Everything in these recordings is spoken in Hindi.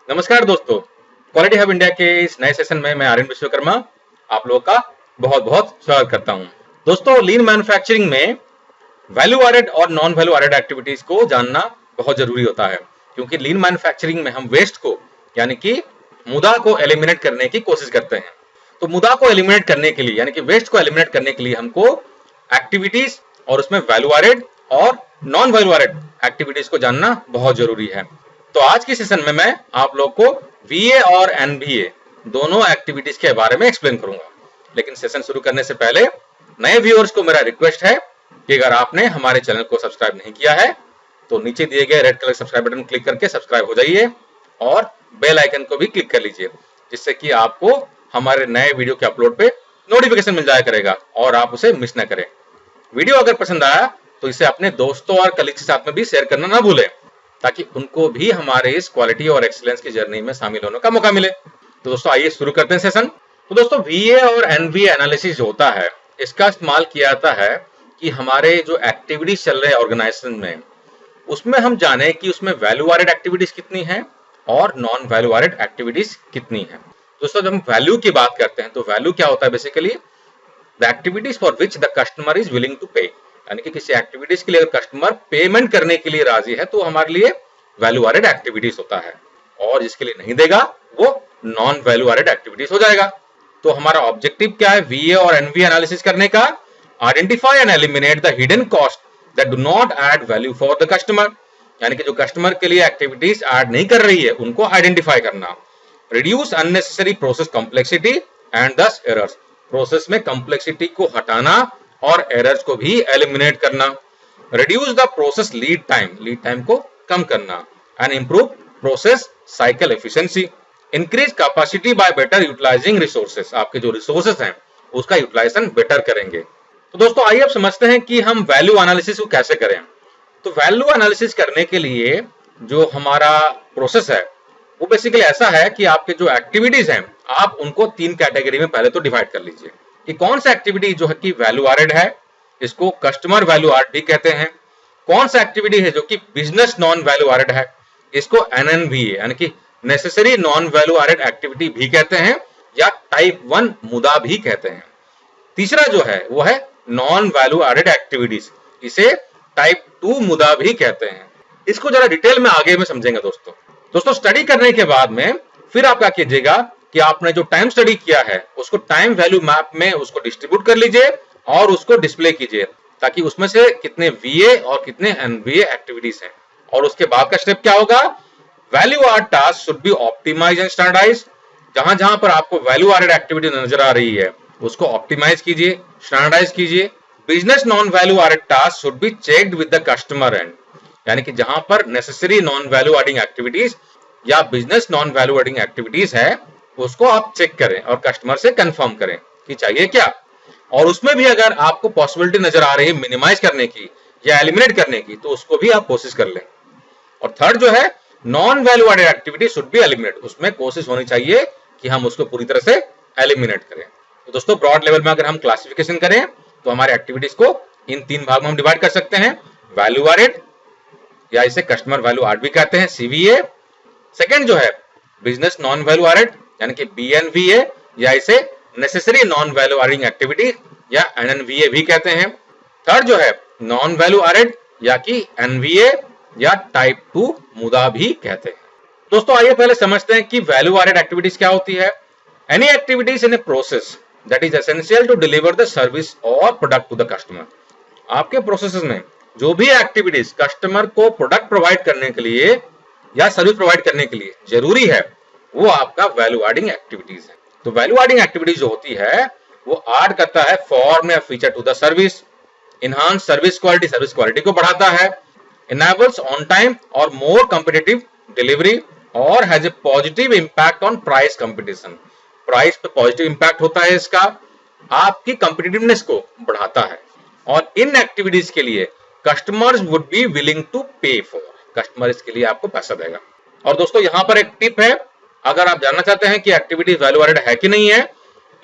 नमस्कार दोस्तों, क्वालिटी हब इंडिया के इस नए सेशन में मैं आर्यन विश्वकर्मा आप लोगों का बहुत बहुत स्वागत करता हूं। दोस्तों, लीन मैन्युफैक्चरिंग में वैल्यू एडेड और नॉन वैल्यू एडेड एक्टिविटीज को जानना बहुत जरूरी होता है, क्योंकि लीन मैन्युफैक्चरिंग में हम वेस्ट को यानी कि मुदा को एलिमिनेट करने की कोशिश करते हैं। तो मुदा को एलिमिनेट करने के लिए यानी कि वेस्ट को एलिमिनेट करने के लिए हमको एक्टिविटीज और उसमें वैल्यू एडेड और नॉन वैल्यू एडेड एक्टिविटीज को जानना बहुत जरूरी है। तो आज की सेशन में मैं आप लोग को VA और NVA दोनों एक्टिविटीज के बारे में एक्सप्लेन करूंगा। लेकिन सेशन शुरू करने से पहले नए व्यूअर्स को मेरा रिक्वेस्ट है कि अगर आपने हमारे चैनल को सब्सक्राइब नहीं किया है तो नीचे दिए गए red colour subscribe button click करके सब्सक्राइब हो जाइए और बेल आइकन को भी क्लिक कर लीजिए, जिससे कि आपको हमारे नए वीडियो के अपलोड पे नोटिफिकेशन मिल जाया करेगा और आप उसे मिस न करें। वीडियो अगर पसंद आया तो इसे अपने दोस्तों और कलीग्स के साथ में भी शेयर करना ना भूलें, ताकि उनको भी हमारे इस क्वालिटी और एक्सीलेंस की जर्नी में शामिल होने का मौका मिले। तो दोस्तों आइए शुरू करते हैं सेशन। तो दोस्तों, VA और NVA एनालिसिस जो होता है इसका इस्तेमाल किया जाता है कि हमारे जो एक्टिविटीज चल रहे हैं ऑर्गेनाइजेशन में, उसमें हम जाने कि उसमें वैल्यू एडेड एक्टिविटीज कितनी है और नॉन वैल्यू एडेड एक्टिविटीज कितनी है। दोस्तों, जब हम वैल्यू की बात करते हैं तो वैल्यू क्या होता है? Basically the activities for which the customer is willing to pay, यानी कि किसी एक्टिविटीज के लिए अगर कस्टमर पेमेंट करने के लिए राजी है तो हमारे लिए वैल्यू एडेड एक्टिविटीज होता है, और जिसके लिए नहीं देगा वो नॉन वैल्यू एडेड एक्टिविटीज हो जाएगा। तो हमारा ऑब्जेक्टिव क्या है VA और NVA एनालिसिस करने का? Identify and eliminate the hidden cost that do not add value for the customer, यानी कि जो कस्टमर के लिए एक्टिविटीज ऐड नहीं कर रही है उनको आइडेंटिफाई करना। Reduce unnecessary process complexity and thus errors, process में कॉम्प्लेक्सिटी को हटाना और एरर्स को भी एलिमिनेट करना। Reduce the process lead time को कम करना and improve process cycle efficiency. Increase capacity by better utilising resources, आपके जो रिसोर्सेस हैं उसका यूटिलाइजेशन बेटर करेंगे। तो दोस्तों आइए अब समझते हैं कि हम वैल्यू एनालिसिस को कैसे करें। तो वैल्यू एनालिसिस करने के लिए जो हमारा प्रोसेस है वो बेसिकली ऐसा है कि आपके जो एक्टिविटीज हैं आप उनको 3 कैटेगरी में पहले तो डिवाइड कर लीजिए कि कौन सा एक्टिविटी जो है कि वैल्यू एडेड है, इसको कस्टमर वैल्यू एड भी कहते हैं। कौन सा एक्टिविटी है जो कि बिजनेस नॉन वैल्यू एडेड है, इसको NNVA यानी कि necessary non value added activity भी कहते हैं या टाइप 1 मुदा भी कहते हैं। तीसरा जो है वो है नॉन वैल्यू एडेड एक्टिविटीज, इसे टाइप 2 मुदा भी कहते हैं। इसको जरा डिटेल में आगे में समझेंगे दोस्तों स्टडी करने के बाद में फिर आप क्या कीजिएगा कि आपने जो टाइम स्टडी किया है उसको टाइम वैल्यू मैप में उसको डिस्ट्रीब्यूट कर लीजिए और उसको डिस्प्ले कीजिए, ताकि उसमें से कितने VA और कितने NVA एक्टिविटीज हैं। और उसके बाद का स्टेप क्या होगा? Value add task should be optimise and standardise. जहां जहां पर आपको वैल्यू एडेड एक्टिविटी नजर आ रही है उसको ऑप्टिमाइज कीजिए, स्टैंडर्डाइज कीजिए। Business non value added task should be checked with the customer end, यानी कि जहां पर necessary non value adding activities या business non value adding activities है उसको आप चेक करें और कस्टमर से कंफर्म करें कि चाहिए क्या। और उसमें भी अगर आपको पॉसिबिलिटी नजर आ रही है मिनिमाइज करने की या एलिमिनेट करने की तो उसको भी आप कोशिश कर लें। और थर्ड जो है non value added activity should be eliminate, उसमें कोशिश होनी चाहिए कि हम उसको पूरी तरह से एलिमिनेट करें। तो दोस्तों ब्रॉड लेवल में अगर हम क्लासिफिकेशन करें तो हमारे एक्टिविटीज को इन 3 भाग में हम डिवाइड कर सकते हैं। वैल्यू एडेड या इसे कस्टमर वैल्यू एड भी कहते हैं CVA। सेकेंड जो है बिजनेस नॉन वैल्यू एडेड यानी कि BNVA या इसे necessary non value adding activity या NNVA भी कहते हैं। थर्ड जो है नॉन वैल्यू एडेड या कि NVA या टाइप 2 मुदा भी कहते हैं। दोस्तों आइए पहले समझते हैं कि वैल्यू एडेड एक्टिविटीज क्या होती है। Any activities in a process that is essential to deliver the service और प्रोडक्ट टू द कस्टमर। आपके प्रोसेस में जो भी एक्टिविटीज कस्टमर को प्रोडक्ट प्रोवाइड करने के लिए या सर्विस प्रोवाइड करने के लिए जरूरी है वो आपका वैल्यू एडिंग एक्टिविटीज है। तो वैल्यू एडिंग एक्टिविटीज जो होती है वो ऐड करता है फॉर्म या feature to the service, enhance service quality को बढ़ाता है, enables on time or more competitive delivery और has a positive impact on price competition। Price पे पॉजिटिव इंपैक्ट होता है इसका, आपकी कॉम्पिटिटिवनेस को बढ़ाता है और इन एक्टिविटीज के लिए customers would be willing to pay for, customer इसके लिए आपको पैसा देगा। और दोस्तों यहाँ पर एक टिप है, अगर आप जानना चाहते हैं कि एक्टिविटी वैल्यू एडेड है कि नहीं है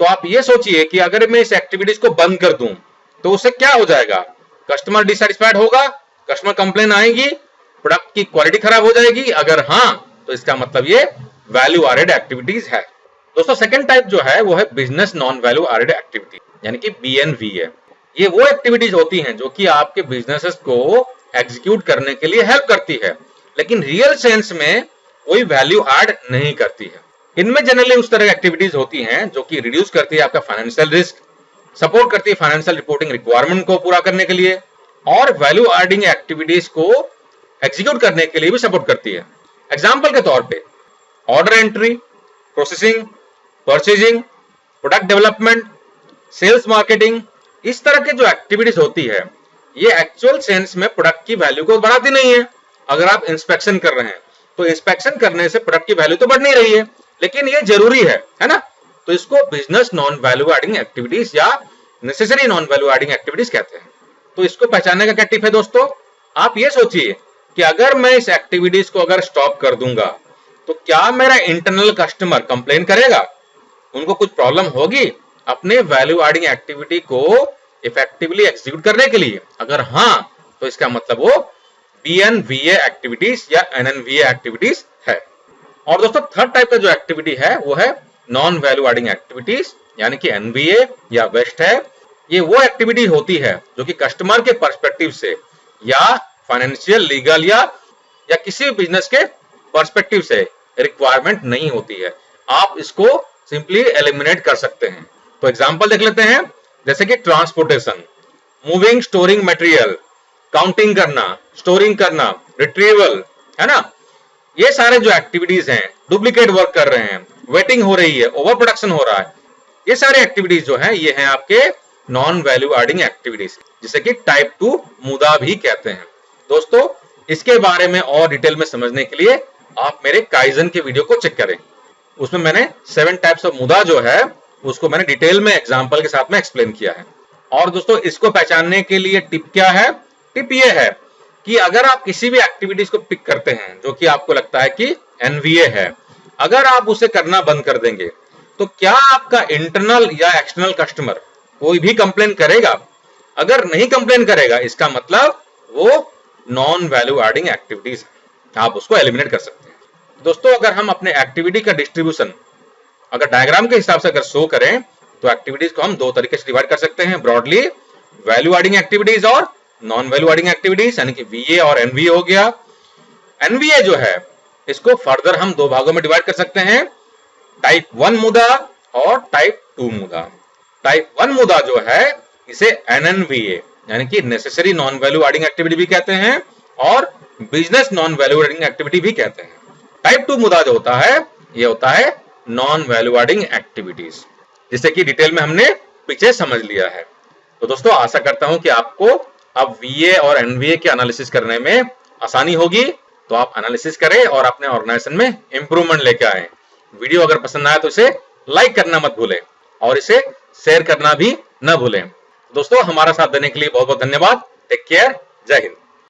तो आप ये सोचिए कि अगर मैं इस एक्टिविटीज को बंद कर दूं तो उससे क्या हो जाएगा? कस्टमर डिसैटिस्फाइड होगा, कस्टमर कंप्लेन आएगी, प्रोडक्ट की क्वालिटी खराब हो जाएगी। अगर हाँ, तो इसका मतलब ये वैल्यू एडेड एक्टिविटीज है। दोस्तों सेकंड टाइप जो है वो है business non value added activity, यानी कि BNVA। ये वो एक्टिविटीज होती हैं जो कि आपके बिजनेसेस को एग्जीक्यूट करने के लिए हेल्प करती है, लेकिन रियल सेंस में कोई वैल्यू ऐड नहीं करती है। इनमें जनरली उस तरह की एक्टिविटीज होती हैं जो कि रिड्यूस करती है आपका फाइनेंशियल रिस्क, सपोर्ट करती है फाइनेंशियल रिपोर्टिंग रिक्वायरमेंट को पूरा करने के लिए, और वैल्यू एडिंग एक्टिविटीज को एग्जीक्यूट करने के लिए भी सपोर्ट करती है। एग्जाम्पल के तौर पे order entry, processing, purchasing, product development, sales marketing, इस तरह के जो एक्टिविटीज होती है ये एक्चुअल सेंस में प्रोडक्ट की वैल्यू को बढ़ाती नहीं है। अगर आप इंस्पेक्शन कर रहे हैं तो इंस्पेक्शन करने से प्रोडक्ट की वैल्यू तो बढ़ नहीं रही है, लेकिन ये जरूरी है ना? तो इसको business non value adding activities या necessary non value adding activities कहते हैं। तो इसको पहचानने का क्या टिप है दोस्तों? आप ये सोचिए कि अगर मैं इस एक्टिविटीज को अगर स्टॉप कर दूंगा तो क्या मेरा इंटरनल कस्टमर कंप्लेन करेगा? उनको कुछ प्रॉब्लम होगी अपने वैल्यू एडिंग एक्टिविटी को इफेक्टिवली एग्जीक्यूट करने के लिए? अगर हाँ, तो इसका मतलब वो BNVA एक्टिविटीज या NNVA एक्टिविटीज है। और दोस्तों थर्ड टाइप का जो एक्टिविटी है वो है नॉन वैल्यू एडिंग एक्टिविटीज, यानी कि NVA या वेस्ट है। ये वो एक्टिविटी होती है जो कि कस्टमर के पर्सपेक्टिव से या फाइनेंशियल, लीगल या किसी भी बिजनेस के पर्सपेक्टिव से रिक्वायरमेंट नहीं होती है। आप इसको सिंपली एलिमिनेट कर सकते हैं। तो एग्जांपल देख लेते हैं, जैसे कि transportation, moving, storing material, counting करना, स्टोरिंग करना, रिट्रीवल, है ना? ये सारे जो एक्टिविटीज हैं, डुप्लीकेट वर्क कर रहे हैं, वेटिंग हो रही है, ओवर प्रोडक्शन हो रहा है, ये सारे एक्टिविटीज जो हैं ये हैं आपके नॉन वैल्यू एडिंग एक्टिविटीज, जिसे कि टाइप 2 मुदा भी कहते हैं। दोस्तों इसके बारे में और डिटेल में समझने के लिए आप मेरे काइजन के वीडियो को चेक करें। उसमें मैंने 7 टाइप्स ऑफ मुदा जो है उसको मैंने डिटेल में एग्जांपल के साथ में एक्सप्लेन किया है। और दोस्तों इसको पहचानने के लिए टिप क्या है? टिप ये है कि अगर आप किसी भी एक्टिविटीज को पिक करते हैं जो कि आपको लगता है कि NVA है, अगर आप उसे करना बंद कर देंगे तो क्या आपका इंटरनल या एक्सटर्नल कस्टमर कोई भी कंप्लेन करेगा? अगर नहीं कंप्लेन करेगा, इसका मतलब वो नॉन वैल्यू एडिंग एक्टिविटीज है, आप उसको एलिमिनेट कर सकते हैं। दोस्तों अगर हम अपने एक्टिविटी का डिस्ट्रीब्यूशन अगर डायग्राम के हिसाब से अगर शो करें तो एक्टिविटीज को हम 2 तरीके से डिवाइड कर सकते हैं ब्रॉडली, वैल्यू एडिंग एक्टिविटीज और नॉन वैल्यू एडिंग एक्टिविटीज, यानी कि VA और NVA हो गया। NVA जो है इसको फर्दर हम 2 भागों में डिवाइड कर सकते हैं, टाइप 1 मुदा और टाइप 2 मुदा। टाइप 1 मुदा जो है इसे NNVA यानी कि necessary non value adding activity भी कहते हैं और business non value adding activity भी कहते हैं। टाइप 2 मुदा जो होता है ये होता है नॉन वैल्यू एडिंग एक्टिविटीज, जिसे कि डिटेल में हमने पीछे समझ लिया है। तो दोस्तों आशा करता हूं कि आपको अब VA और NVA के एनालिसिस करने में आसानी होगी। तो आप एनालिसिस करें और अपने ऑर्गेनाइजेशन में इंप्रूवमेंट लेके आए। वीडियो अगर पसंद आया तो इसे लाइक करना मत भूलें और इसे शेयर करना भी न भूलें। दोस्तों हमारा साथ देने के लिए बहुत बहुत धन्यवाद। टेक केयर, जय हिंद।